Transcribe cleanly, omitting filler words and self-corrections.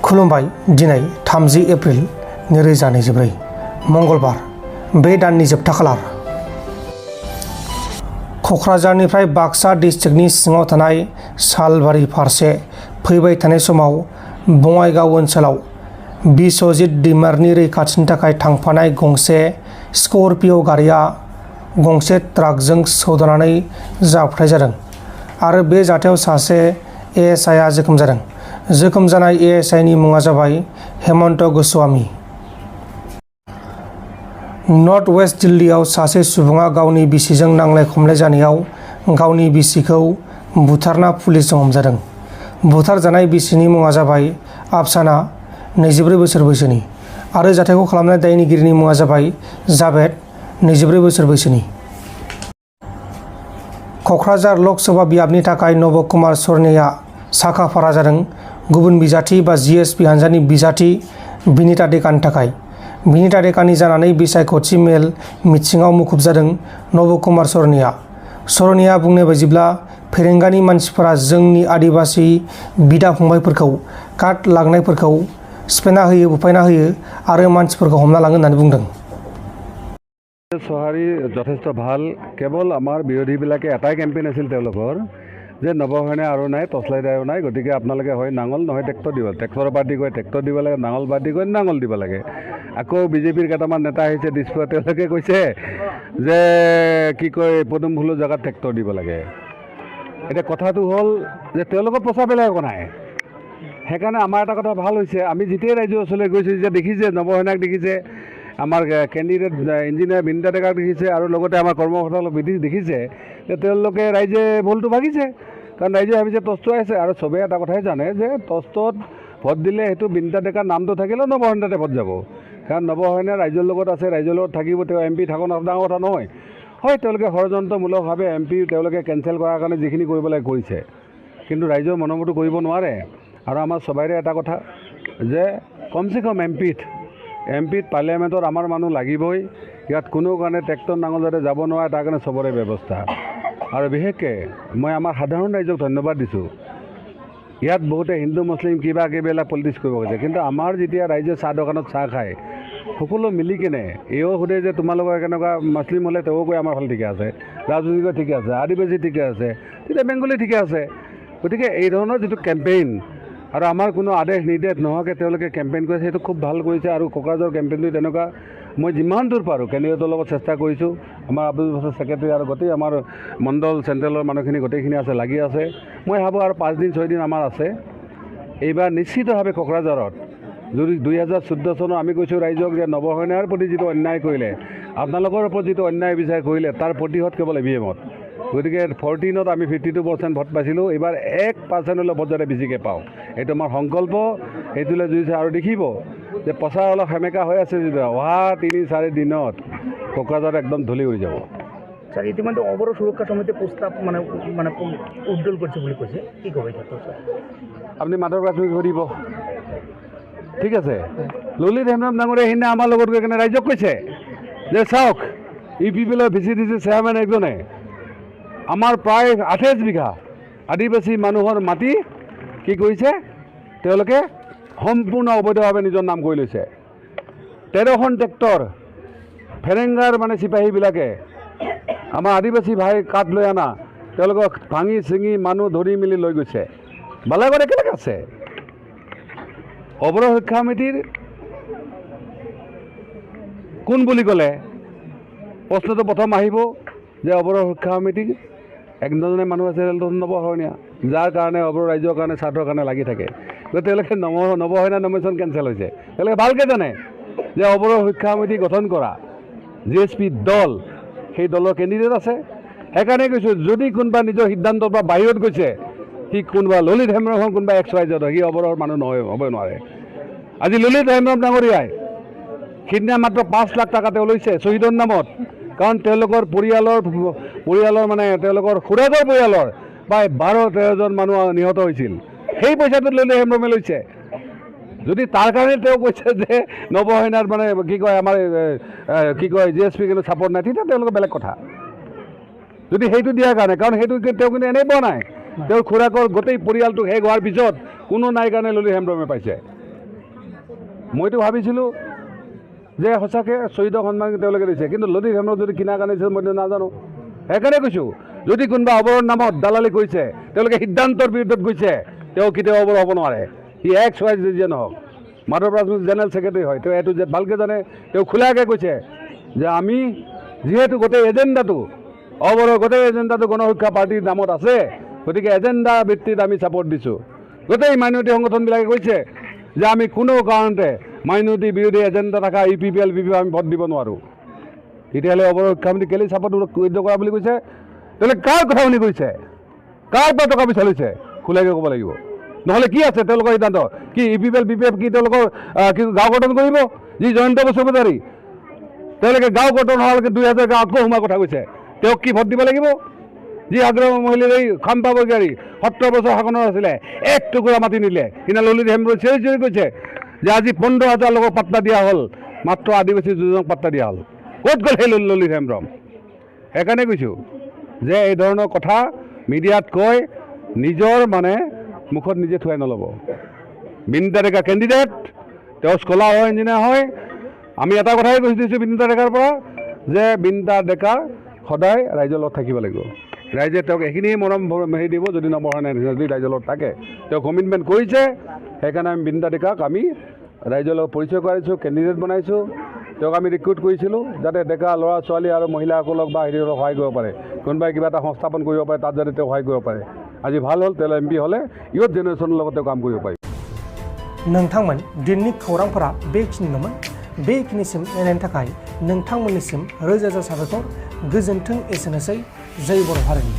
खुलुमबाय दिनै 30 एप्रिल 2024 मंगलबार बे दाननि जोबथा खालार क'क्राझारनिफ्राय बाक्सा डिस्ट्रिक्टनि सिङाव थानाय सालबारि फारसे फैबाय थानाय समाव बङाइगाव ओनसोलाव बिश्वजित दैमारिनि रैखाथिनि थाखाय थांफानाय गंसे स्कर्पिय' गारिया गंसे ट्राकजों सौदावनानै जाब्रबथाय जादों आरो बे जाथायाव सासे एएसआइ आ जोखोम जादों। जोखोम जानाय एएसआइ नि मुङा जाबाय हेमन्त गोस्वामी। नर्थ वेस्ट दिल्लीआव सासे सुबुङा गावनि बिसिजों नांलाय खमलाय जानायाव गावनि बिसिखौ बुथारना पुलिसजों हमजादों। बुथारजानाय बिसिनि मुङा जाबाय आफसाना 24 बोसोर बैसोनि आरो जाथायखौ खालामनाय दायनिगिरिनि मुङा जाबाय जावेद 24 बोसोर बैसोनि। क'क्राझार लकसभा बियाबनि थाखाय नब कुमार सरनेया साखाफारा जादों। गुबुन बिजाथि बा जिएसपि हान्जानि बिजाथि बिनिता डेकानि थाखाय बिनिता डेकानि जानानै बिसायख'थि मेल मिथिङाव मुखुब जादों नब कुमार सरनेया बुंनाय बायदिब्ला फेरेंगानि मानसिफोरा जोंनि आदिबासि बिदा फंबायफोरखौ काट लांनायफोरखौ सिफायना होयो, बुफायना होयो आरो मानसिफोरखौ हमना लाङो होननानै बुंदों। सहारी যথেষ্ট ভাল। কেৱল আমাৰ বিৰোধীবিলাকে এটাই কেম্পেইন আছিল তেওঁলোকৰ যে নৱসেনা আৰু নাই, টৰ্চলাইট আৰু নাই, গতিকে আপোনালোকে হয় নাঙল নহয় ট্ৰেক্টৰ দিব। ট্ৰেক্টৰৰ পাৰ্টি কয় ট্ৰেক্টৰ দিব লাগে, নাঙল পাৰ্টি কয় নাঙল দিব লাগে। আকৌ বিজেপিৰ কেইটামান নেতা আহিছে দিছপুৰত, তেওঁলোকে কৈছে যে কি কয় পদুম ফুলৰ জেগাত ট্ৰেক্টৰ দিব লাগে। এতিয়া কথাটো হ'ল যে তেওঁলোকৰ প্ৰচাৰ বেলেগ একো নাই। সেইকাৰণে আমাৰ এটা কথা ভাল হৈছে, আমি যেতিয়াই ৰাইজৰ ওচৰলৈ গৈছোঁ যে দেখিছে নৱসেনাক দেখিছে, আমাৰ কেণ্ডিডেট ইঞ্জিনিয়াৰ বিনিতা ডেকাক দেখিছে আৰু লগতে আমাৰ কৰ্মকৰ্তাসকলক দেখিছে যে তেওঁলোকে ৰাইজে ভুলটো ভাগিছে। কাৰণ ৰাইজে ভাবিছে টৰ্চটো আছে আৰু চবেই এটা কথাই জানে যে টৰ্চটোত ভোট দিলে সেইটো বিনিতা ডেকাৰ নামটো থাকিলেও নৱসেনাতে ভোট যাব। কাৰণ নৱসেনা ৰাইজৰ লগত আছে, ৰাইজৰ লগত থাকিব, তেওঁ MP থাকক ডাঙৰ কথা নহয়। হয়, তেওঁলোকে ষড়যন্ত্ৰমূলকভাৱে MP তেওঁলোকে কেঞ্চেল কৰাৰ কাৰণে যিখিনি কৰিব লাগে কৰিছে, কিন্তু ৰাইজৰ মনোমতো কৰিব নোৱাৰে। আৰু আমাৰ সবাইৰে এটা কথা যে কমচে কম এমপিত পাৰ্লিয়ামেণ্টত আমাৰ মানুহ লাগিবই। ইয়াত কোনো কাৰণে ট্ৰেক্টৰ নাঙল যাতে যাব নোৱাৰে তাৰ কাৰণে চবৰে ব্যৱস্থা। আৰু বিশেষকৈ মই আমাৰ সাধাৰণ ৰাইজক ধন্যবাদ দিছোঁ। ইয়াত বহুতে হিন্দু মুছলিম কিবা কিবিলাক পলিটিক্স কৰিব গৈছে, কিন্তু আমাৰ যেতিয়া ৰাইজে চাহ দোকানত চাহ খায় সকলো মিলি কিনে এও সোধে যে তোমালোকৰ কেনেকুৱা, মুছলিম হ'লে তেওঁ কয় আমাৰ ফালে ঠিকে আছে, ৰাজনৈতিক ঠিকে আছে, আদিবাসী ঠিকে আছে, তেতিয়া বেংগলী ঠিকে আছে। গতিকে এই ধৰণৰ যিটো কেম্পেইন আৰু আমাৰ কোনো আদেশ নিৰ্দেশ নোহোৱাকৈ তেওঁলোকে কেম্পেইন কৰিছে, সেইটো খুব ভাল কৰিছে। আৰু কক্ৰাঝাৰৰ কেম্পেইনটো তেনেকুৱা মই যিমান দূৰ পাৰোঁ কেণ্ডিডেটৰ লগত চেষ্টা কৰিছোঁ। আমাৰ আব্দুল বাছাৰ ছেক্ৰেটাৰী আৰু গোটেই আমাৰ মণ্ডল চেণ্ট্ৰেলৰ মানুহখিনি গোটেইখিনি আছে, লাগি আছে। মই ভাবোঁ আৰু 5 দিন 6 দিন আমাৰ আছে। এইবাৰ নিশ্চিতভাৱে কক্ৰাঝাৰত যদি 2014 চনত আমি কৈছোঁ ৰাইজক যে নৱসেনাৰ প্ৰতি যিটো অন্যায় কৰিলে, আপোনালোকৰ ওপৰত যিটো অন্যায় বিচাৰ কৰিলে, তাৰ প্ৰতিশোধ কেৱল EVM-ত। গতিকে 14ত আমি 52% ভোট পাইছিলোঁ, এইবাৰ 1% হ'লেও ভোট যাতে বেছিকৈ পাওঁ, এইটো আমাৰ সংকল্প। সেইটোলৈ যুঁজিছে আৰু দেখিব যে প্ৰচাৰ অলপ সেমেকা হৈ আছে যেতিয়া অহা 3-4 দিনত কোকৰাঝাৰ একদম ধূলি উৰি যাব। স্যাৰ, ইতিমধ্যে অবৰোধ সুৰক্ষা সমিতি প্ৰস্তাব মানে উজ্জ্বল কৰছে বলে কৈছে, কি কবে আপনি মাধৱ প্ৰাথমিক সুধিব, ঠিক আছে। ললিত হেমব্ৰম ডাঙৰীয়া সেইদিনা আমাৰ লগত গৈ কিনে ৰাইজক কৈছে যে চাওক UPPL VCDC চেয়াৰমেন একজনে আমাৰ প্ৰায় 28 বিঘা আদিবাসী মানুহৰ মাটি কি কৰিছে, তেওঁলোকে সম্পূৰ্ণ অবৈধভাৱে নিজৰ নাম কৰি লৈছে। 13খন ট্ৰেক্টৰ ফেৰেংগাৰ মানে চিপাহীবিলাকে আমাৰ আদিবাসী ভাই কাঠ লৈ আনা, তেওঁলোকক ভাঙি চিঙি মানুহ ধৰি মেলি লৈ গৈছে। বালাগড় একেলগে আছে। অৱৰোধ শিক্ষা সমিতিৰ কোন বুলি ক'লে প্ৰশ্নটো প্ৰথম আহিব যে অৱৰোধ শিক্ষা সমিতিৰ একজনে মানুহ আছে নৱসেনা, যাৰ কাৰণে অৱৰোধ ৰাইজৰ কাৰণে স্বাৰ্থৰ কাৰণে লাগি থাকে। গতিকে তেওঁলোকে নৱসেনা নমিনেশ্যন কেঞ্চেল হৈছে। তেওঁলোকে ভালকৈ জানে যে অৱৰোধ শিক্ষা সমিতি গঠন কৰা GSP দল, সেই দলৰ কেণ্ডিডেট আছে। সেইকাৰণে কৈছোঁ যদি কোনোবা নিজৰ সিদ্ধান্তৰ পৰা বাহিৰত গৈছে, সি কোনোবা ললিত হেমব্ৰম কোনোবা XYZ, সি অৱৰোধৰ মানুহ হ'ব নোৱাৰে। আজি ললিত হেমব্ৰম ডাঙৰীয়াই সিদিনা মাত্ৰ 5 লাখ টকা তেওঁ লৈছে শ্বহীদৰ নামত। কাৰণ তেওঁলোকৰ পৰিয়ালৰ মানে তেওঁলোকৰ খুৰাকৰ পৰিয়ালৰ প্ৰায় 12-13 জন মানুহ নিহত হৈছিল। সেই পইচাটো ললিত হেমব্ৰমে লৈছে। যদি তাৰ কাৰণে তেওঁ কৈছে যে নৱসেনাৰ মানে কি কয় আমাৰ কি কয় GSP কিন্তু ছাপৰ্ট নাই, তেতিয়া তেওঁলোকৰ বেলেগ কথা। যদি সেইটো দিয়াৰ কাৰণে, কাৰণ সেইটো তেওঁ কিন্তু এনেই পোৱা নাই, তেওঁৰ খুৰাকৰ গোটেই পৰিয়ালটো শেষ হোৱাৰ পিছত কোনো নাই কাৰণে ললিত হেমব্ৰমে পাইছে মইতো ভাবিছিলোঁ যে সঁচাকৈ শ্বহীদক সন্মান তেওঁলোকে দিছে কিন্তু ললিত হেমব্ৰম যদি কিনা কাৰণে দিছে মইতো নাজানো সেইকাৰণে কৈছোঁ যদি কোনোবা অৱৰৰ নামত দালালি কৰিছে তেওঁলোকে সিদ্ধান্তৰ বিৰুদ্ধত গৈছে তেওঁ কেতিয়াও অৱৰ হ'ব নোৱাৰে সি এক্স ৱাই যিয়ে নহওক মাধৱ ৰাজনৈতিক জেনেৰেল ছেক্ৰেটাৰী হয় তেওঁ এইটো যে ভালকৈ জানে তেওঁ খোলাকৈ কৈছে যে আমি যিহেতু গোটেই এজেণ্ডাটো অৱৰৰ গোটেই এজেণ্ডাটো গণসুৰক্ষা পাৰ্টীৰ নামত আছে গতিকে এজেণ্ডা ভিত্তিত আমি ছাপৰ্ট দিছোঁ গোটেই মাইনৰিটি সংগঠনবিলাকে কৈছে যে আমি কোনো কাৰণতে মাইনৰিটি বিৰোধী এজেণ্ডা থকা UPPL BPP আমি ভোট দিব নোৱাৰোঁ তেতিয়াহ'লে অৱৰৰ শিক্ষামন্ত্ৰী কেলেই ছাপৰ্ট উইথড্ৰ কৰা বুলি কৈছে তেওঁলোকে কাৰ কথা শুনি কৈছে কাৰ পৰা টকা পইচা লৈছে খোলাকৈ ক'ব লাগিব নহ'লে কি আছে তেওঁলোকৰ সিদ্ধান্ত কি UPPL BPF কি তেওঁলোকৰ কি গাঁও গঠন কৰিব যি জয়ন্ত বসুমতাৰী তেওঁলোকে গাঁও গঠন হোৱালৈকে 2000 গাঁও আকৌ সোমোৱাৰ কথা কৈছে তেওঁক কি ভোট দিব লাগিব যি আগ্ৰহ মহিলাৰ এই খাম্পা বৰগোহাঁই 17 বছৰ শাসনৰ আছিলে এক টুকুৰা মাটি নিলে কিনা ললিত হেমব্ৰমে চিঞৰি চিঞৰি কৈছে যে আজি 15,000 লোকক পাত্তা দিয়া হ'ল মাত্ৰ আদিবাসী দুজনক পাত্তা দিয়া হ'ল ক'ত গ'ল সেই ললিত হেমব্ৰম সেইকাৰণে কৈছোঁ যে এই ধৰণৰ কথা মিডিয়াত কৈ নিজৰ মানে মুখত নিজে থুৱাই নল'ব বিনীতা ডেকা কেণ্ডিডেট তেওঁ স্কলাৰ হয় ইঞ্জিনিয়াৰ হয় আমি এটা কথাই কৈছোঁ দিছোঁ বিনীতা ডেকাৰ পৰা যে বিনীতা ডেকা সদায় ৰাইজৰ লগত থাকিব লাগিব ৰাইজে তেওঁক এইখিনিয়ে মৰম হেৰি দিব যদি নবঢ়াই যদি ৰাইজৰ লগত থাকে তেওঁ কমিটমেণ্ট কৰিছে সেইকাৰণে আমি বিনীতা ডেকাক আমি ৰাইজৰ লগত পৰিচয় কৰাইছোঁ কেণ্ডিডেট বনাইছোঁ তেওঁক আমি ৰিক্ৰুট কৰিছিলোঁ যাতে ডেকা ল'ৰা ছোৱালী আৰু মহিলাসকলক বা হেৰিসকলক সহায় কৰিব পাৰে কোনোবাই কিবা এটা সংস্থাপন কৰিব পাৰে তাত যাতে তেওঁ সহায় কৰিব পাৰে আজি ভাল হ'ল তেওঁ MP হ'লে ইয়থ জেনেৰেশ্যনৰ লগত তেওঁ কাম কৰিব পাৰিব नोंथांमोन दिननि खौरांफोरा बेखिनिल'मोन बेखिनिसिम नायनायनि थाखाय नोंथांमोननिसिम रोजा रोजा साबायखर गोजोन्थों एसेनोसै जय बर' हारिनि